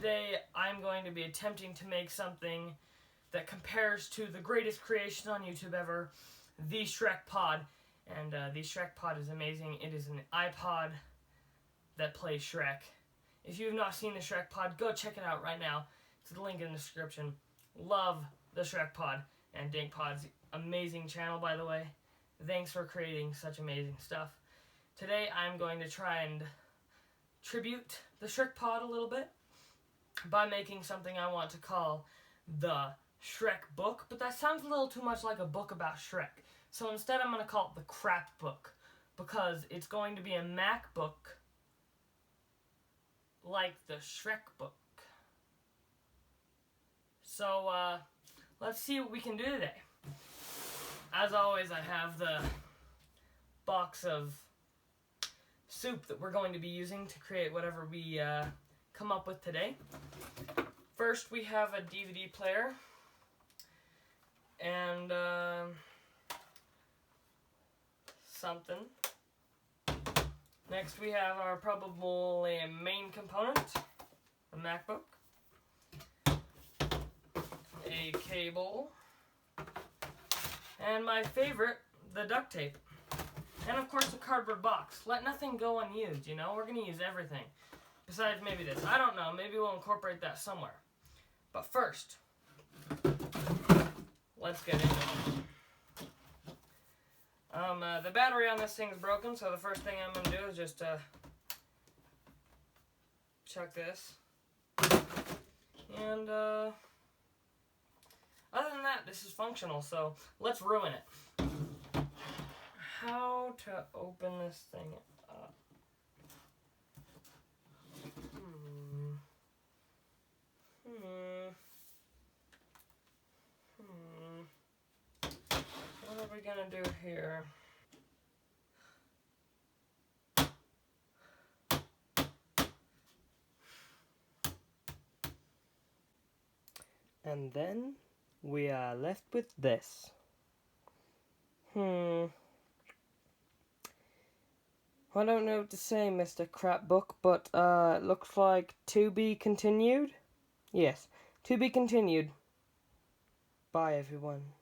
today I'm going to be attempting to make something that compares to the greatest creation on YouTube ever, the ShrekPod. And the ShrekPod is amazing. It is an iPod that plays Shrek. If you have not seen the ShrekPod, go check it out right now. It's the link in the description. Love the ShrekPod and DankPod's amazing channel, by the way. Thanks for creating such amazing stuff. Today I'm going to try and tribute the ShrekPod a little bit by making something I want to call the ShrekBook, but that sounds a little too much like a book about Shrek. So instead I'm going to call it the CrapBook, because it's going to be a MacBook like the ShrekBook. So let's see what we can do today. As always, I have the box of soup that we're going to be using to create whatever we come up with today. First, we have a DVD player, and something. Next, we have our probably main component, the MacBook, a cable, and my favorite, the duct tape. And of course, a cardboard box. Let nothing go unused, you know? We're going to use everything. Besides maybe this. I don't know. Maybe we'll incorporate that somewhere. But first, let's get into it. The battery on this thing is broken, so the first thing I'm going to do is just check this. And other than that, this is functional, so let's ruin it. How to open this thing up? What are we gonna do here? And then we are left with this. I don't know what to say, Mr. CrapBook, but it looks like to be continued. Yes, to be continued. Bye, everyone.